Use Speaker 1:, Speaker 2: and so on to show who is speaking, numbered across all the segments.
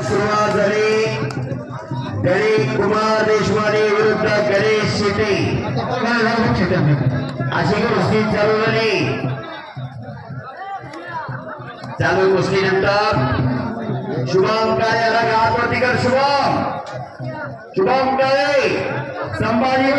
Speaker 1: सुरुवात झाली. गणेश कुमार देशवाणी विरुद्ध गणेश शेटे अशी कुस्ती चालू झाली. चालू कुस्तीनंतर शुभम काळे याला हातवरती कर. शुभम काळे संभाजी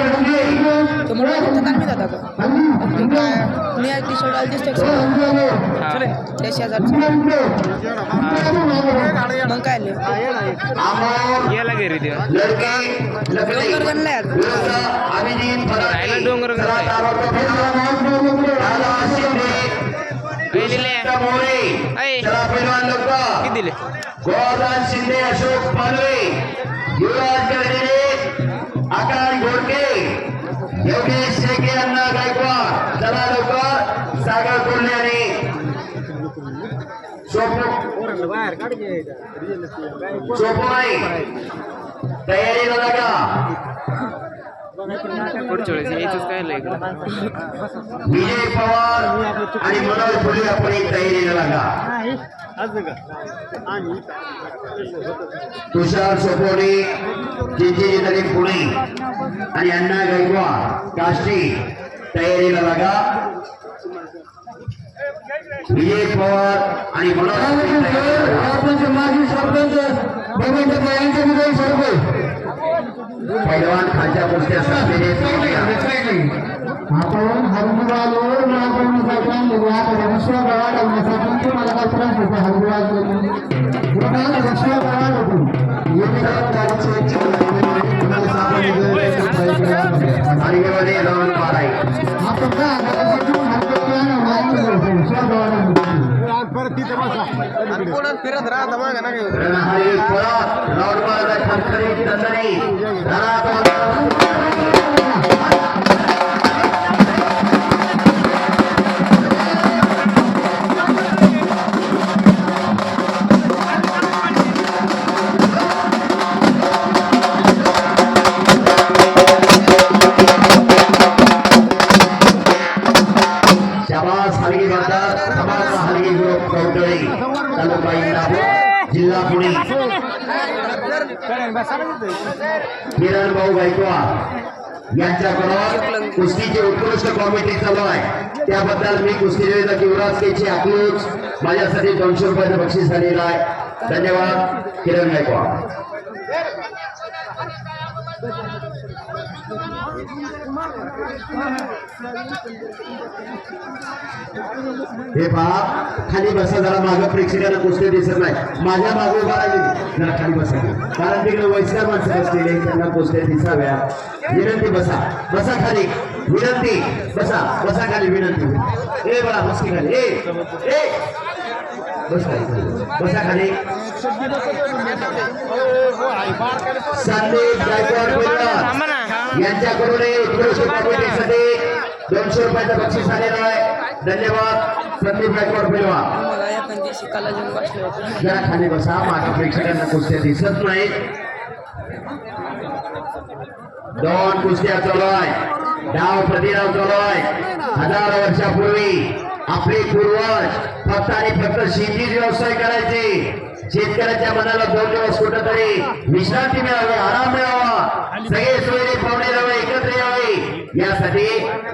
Speaker 1: गोवर्धन शिंदे, अशोक पालवे, युवराज कर्डिले, आकाश घोडके, योगेश शेके, अण्णा गायकवाड. चला लवकर सागर कोल्हे आणि सोपाई तयारीला लागा. विजय पवार आणि मनोज फुले आपण तयारीला लागा. तुषार सोपोडे, जिंजी पुणे आणि अण्णा गायकवाड काष्टी तयारीला लागा. विजय पवार आणि मनोज माजी सरपंच पैलवान खालच्या कुस्त्या साधलेले आपण हरमुराजवर आपण रक्षा गळाडवण्यासाठी मला काय त्रास होता. हरमुराज रक्षा गळाड फिरत राहता मग जिल्हा पुणे किरण भाऊ गायकवाड यांच्याकडून कुस्तीची उत्कृष्ट कॉमेडी चालू आहे. त्याबद्दल मी कुस्ती निवेदक युवराज केची अकलूज माझ्यासाठी 200 रुपयाचं बक्षीस झालेलं आहे. धन्यवाद किरण गायकवाड. हे पहा खाली बसा जरा. मागं प्रेक्षकांना कुस्ती दिसत नाही. माझ्या मागे उभा राहिली जरा खाली बसा, कारण तिकडे वयस्कर माणसं बसलेले त्यांना कुस्त्या दिसाव्या. विनंती बसा, बसा खाली. विनंती बसा, बसा खाली. विनंती. ए बळा बसकी खाली. ए बस खाली, बसा खाली. संदीप गायकवाड यांच्याकडून उत्कृष्ट कॉमेडीसाठी 200 रुपयाचं बक्षीस आलेलं आहे. धन्यवाद संदीप गायकवाड पैलवान. जरा खाली बसा. माझ्या प्रेक्षकांना कुस्त्या दिसत नाही. 2 कुस्त्या चालू आहे. डाव प्रतिडाव चालू आहे. हजारो वर्षापूर्वी आपले पूर्वज फक्त आणि फक्त शेतीच व्यवसाय करायचे. शेतकऱ्याच्या मनाला 2 दिवस कुठंतरी विश्रांती मिळावी, आराम मिळावा, सगळे सोयरे पाहुणे रवे एकत्र यावे यासाठी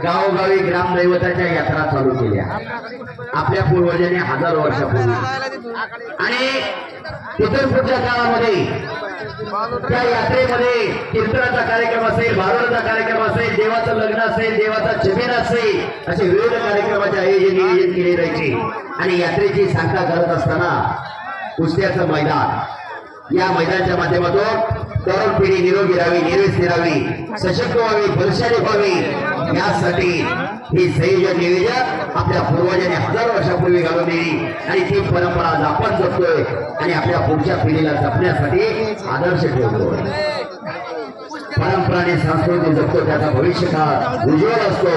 Speaker 1: गावोगावी ग्रामदैवताच्या यात्रा चालू केल्या आपल्या पूर्वजांनी हजारो वर्षापूर्वी. आणि तिथून पुढच्या काळामध्ये त्या यात्रेमध्ये कीर्तनाचा कार्यक्रम असेल, भारुडाचा कार्यक्रम असेल, देवाचं लग्न असेल, देवाचा जमीन असेल, असे विविध कार्यक्रमाचे नियोजन केले जायचे. आणि यात्रेची सांगता करत असताना कुस्त्याचं मैदान, या मैदानाच्या माध्यमातून तरुण पिढी निरोगी राहावी, निर्व्यसनी राहावी, सशक्त व्हावी, बलशाली व्हावी यासाठी ही संयोजन नियोजन आपल्या पूर्वजांनी हजारो वर्षापूर्वी घालून दिली. आणि ती परंपरा आज आपण जपतोय आणि आपल्या पुढच्या पिढीला जपण्यासाठी आदर्श ठेवतोय. परंपरा आणि संस्कृती जपतो त्याचा भविष्य काळ उज्ज्वल असतो.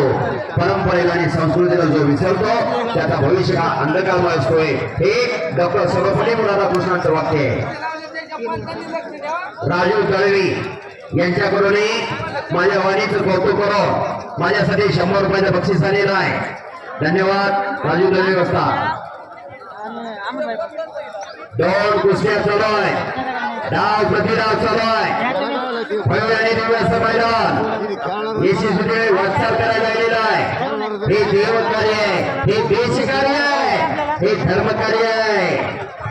Speaker 1: परंपरेला आणि संस्कृतीला जो विसरतो त्याचा भविष्य काळ अंधकारमय असतोय. हे डॉक्टर सर्वपल्ली राधाकृष्णांचं वाक्य आहे. राजू दळवी यांच्याकडून माझ्या वाणीचं कौतुक करो. माझ्यासाठी 100 रुपयाचं बक्षीस आलेलं आहे. धन्यवाद राजू दळवी. 2 कुस्त्या चालू आहे. डाव प्रतिडाव चालू आहे. भव्य आणि दिव्य असं मैदान यशस्वी वाटचाल करायला गेलेलं आहे. हे देवकार्य आहे, हे देशकार्य आहे, हे धर्मकार्य आहे.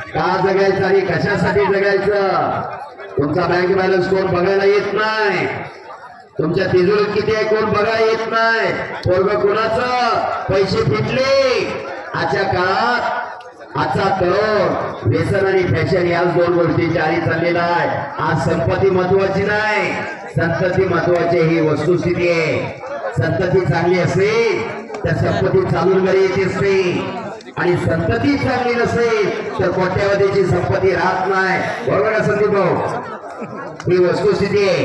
Speaker 1: का जगायचं आणि कशासाठी जगायचं? तुमचा बँक बॅलन्स कोण बघायला येत नाही, तुमच्या तिजोरीत किती आहे कोण बघायला येत नाही. पोरग कोणाचं पैसे फिटले. आजच्या काळात आजचा तरुण व्यसन आणि फॅशन याच दोन गोष्टींच्या आधी चाललेला आहे. आज संपत्ती महत्वाची नाही, संतती महत्वाची ही वस्तुस्थिती आहे. संतती चांगली असेल तर संपत्ती चालून घरी येत असते आणि संतती चांगली नसेल तर कोट्यावधीची संपत्ती राहत नाही. बरोबर आहे संदीप भाऊ? ही वस्तुस्थिती आहे.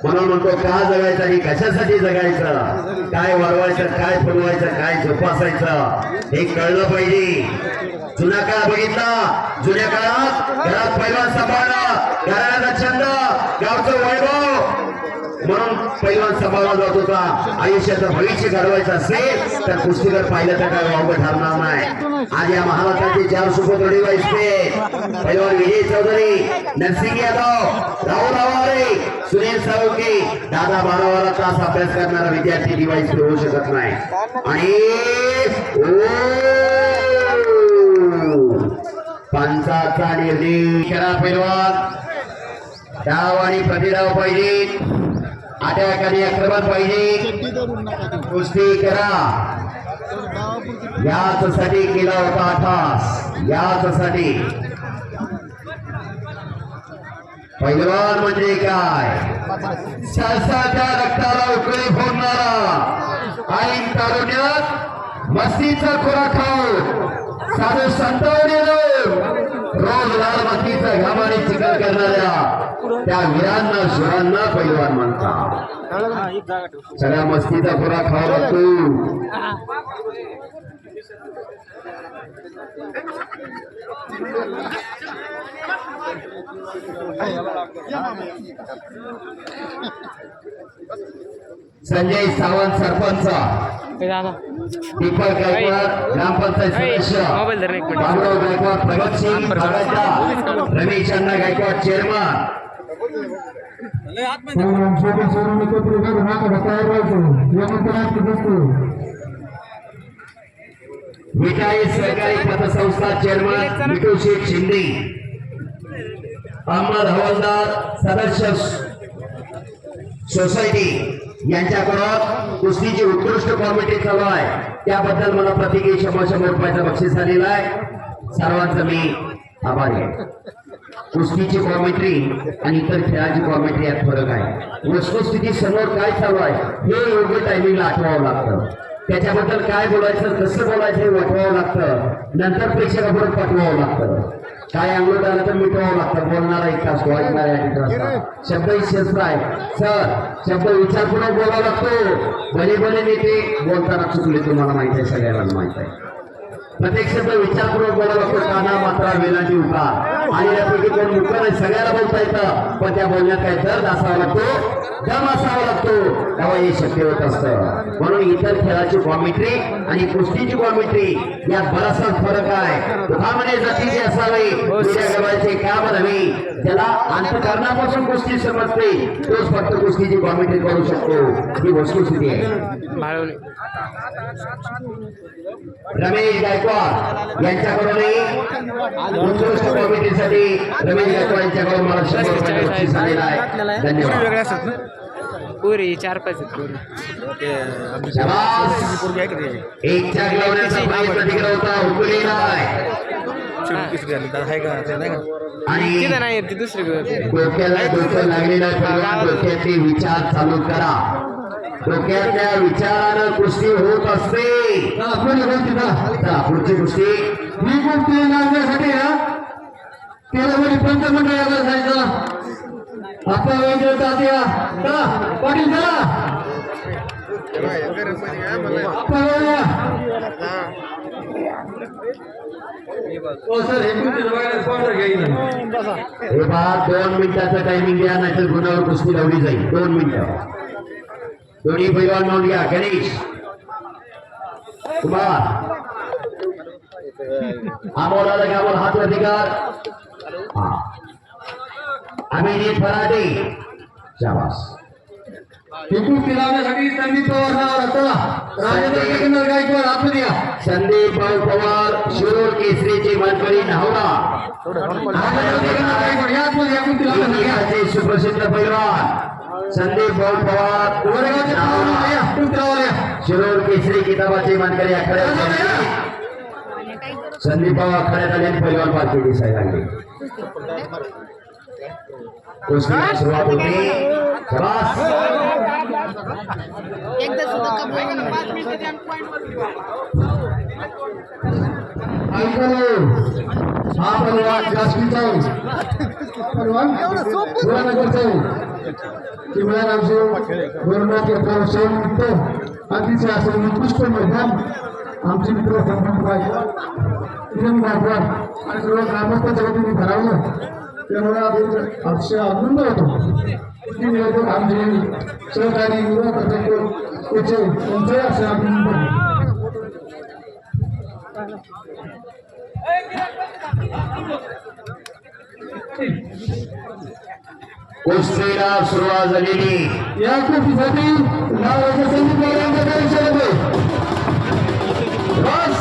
Speaker 1: म्हणून म्हणतो का जगायचं आणि कशासाठी जगायचं, काय वाढवायचं, काय फुलवायचं, काय जोपासायचं हे कळलं पाहिजे. जुना काळ बघितला, जुन्या काळात घरात पैलवान सांभाळणं, घराण्याचा छंद, गावचं वैभव म्हणून पैलवान सांभाळला जात होता. आयुष्याचं भविष्य घडवायचं असेल तर कुस्तीकर पाहिलं तर काय वावगं ठरणार नाही. आज या महाराष्ट्राचे 4 सुपुत्र पैलवान विजय चौधरी, नरसिंग यादव, राहुल आवारे, सुनील साळुंके, दादा 12 तास अभ्यास करणारा विद्यार्थी डिवाइस होऊ शकत नाही. आणि पंचाचा निर्णय करा पैलवान. डाव आणि प्रतिडाव पाहिजे, अटॅक आणि आक्रमण पाहिजे. कुस्ती करा. याचसाठी केला होता अठास, याचसाठी. पैलवान म्हणजे काय? सहसाच्या रक्ताला उकळी फोडणारा, ऐन तारुण्यात मस्तीचा खुराक खाऊन साधू संतावणे रोज लाल मातीचा घाम आणि चिखल करणाऱ्या त्या वीरांना शिरांना पैलवान म्हणतात. सगळ्या मस्तीचा खुराक खावा लागतो. संजय सावंत सरपंच, दीपक गायकवाड ग्रामपंचायत सदस्य, बाबुराव गायकवाड प्रगतशील भागाच्या, रमेश अण्णा गायकवाड चेअरमन. मिठाई सहकारी पतसंस्था चेअरमन मिठू शेठ शिंदे, अहमद हवालदार सदस्य सोसायटी यांच्याकडून कुस्तीची उत्कृष्ट कॉमिटी चालू आहे. त्याबद्दल मला प्रत्येकी 100 रुपयाचं बक्षीस आलेलं आहे. सर्वांचं मी आभारी आहे. कुस्तीची कॉमेंट्री आणि इतर खेळाची कॉमेंट्री यात फरक आहे. वस्तुस्थिती समोर काय चालू आहे हे योग्य टायमिंगला आठवावं लागतं. त्याच्याबद्दल काय बोलायचं, कसं बोलायचं हे वाटवावं लागतं. नंतर प्रेक्षकापुढे पाठवावं लागतं. काय अंगलट आलं तर मिटवावं लागतं. बोलणारा एक तास, ऐकणारा एक तास. शब्द ही शस्त्र आहे सर. शब्द विचारपूर्वक बोलावा लागतो. भले भले नेते बोलताना चुकले, तुम्हाला माहिती आहे, सगळ्यांना माहिती आहे. प्रत्येक शब्द विचारपूर्वक बोलावा लागतो. काना मात्रा वेलांटी उकार आणि यापैकी कोण मुक्त नाही, सगळ्याला बोलता येतं. पण त्या बोलण्यात काय दर्द असावा लागतो, दम असावा लागतो, तेव्हा हे शक्य होत असतं. म्हणून इतर खेळाची कॉमेंट्री आणि कुस्तीची कॉमेंट्री यात बराचसा फरक आहे. तुकामने जातीचे असावे, दुसऱ्या गव्हाचे काम नव्हे. ज्याला अंतकरणापासून कुस्ती समजते तोच फक्त कुस्तीची कॉमेंट्री करू शकतो. ही वस्तुस्थिती आहे. रमेश गायकवाड यांच्याकडूनही उत्कृष्ट कॉमेंट्रीसाठी रमेश गायकवाड यांच्याकडून मला 100 रुपये बक्षीस आलेलं आहे. धन्यवाद.
Speaker 2: पुरी 4-5
Speaker 1: एक चाक लावण्याचा प्रयत्न तिकडे होता, हुकली नाही. आणि
Speaker 2: नाही ती दुसरी
Speaker 1: डोक्याला डोकं लागलेलं आहे. डोक्याचे विचार चालू करा. डोक्यातल्या विचारानं कुस्ती होत असते. पुढची कुस्ती
Speaker 3: ही गोष्टी लागण्यासाठी केलं पंचमंडळ जायचं. आपल्या वेगळे तात्या पाटील चला सर
Speaker 1: हे पहा, 2 मिनिटाचं टायमिंग द्या, नाहीतर गुणावर कुस्ती लावली जाईल. 2 मिनिटं. दोन्ही पैलवान नोंद घ्या. गणेश कुमार, अमोल आला, हात अधिकार हा अभिजित फराटे शाबास
Speaker 3: ही कुस्ती लावण्यासाठी संदीप पवार नावाला चला राजेंद्र एकंदर गायकवाड आतमध्ये या.
Speaker 1: संदीप भाऊ पवार शिरोळ केसरीचे मानकरी नावडा
Speaker 3: राजेंद्र एकंदर गायकवाड या आतमध्ये या कुस्ती लावण्यासाठी या.
Speaker 1: इतिहासाचे सुप्रसिद्ध पैलवान संदीप भाऊ पवार
Speaker 3: गोरेगावचे पवार या कुस्ती लावायला या.
Speaker 1: शिरोळ केसरी किताबाचे मानकरी आखाड्यात संदीप भाऊ आखाड्यात आले आणि पैलवान पालखी दिसायला लागले कुस्तीला सुरुवात होती शाबास
Speaker 2: एकदा सुद्धा कबूल 5 मिनिटं
Speaker 3: हा पलवान जास्तीचा पलवान गोरेगावचा किमान आमचे गोरनाथ प्रशासन मित्र अतिशय असं उत्कृष्ट मैदान आमचे मित्र आणि सर्व ग्रामस्थांच्या वतीने ठरवलं त्यामुळे अतिशय आनंद होतो आमचे सहकारी युवा त्यांचे असे अभिनंदन
Speaker 1: कुस्तीला सुरुवात झालेली
Speaker 3: या कुस्तीसाठी नावाचे संदीप पवार यांचा परिचय होतो. बस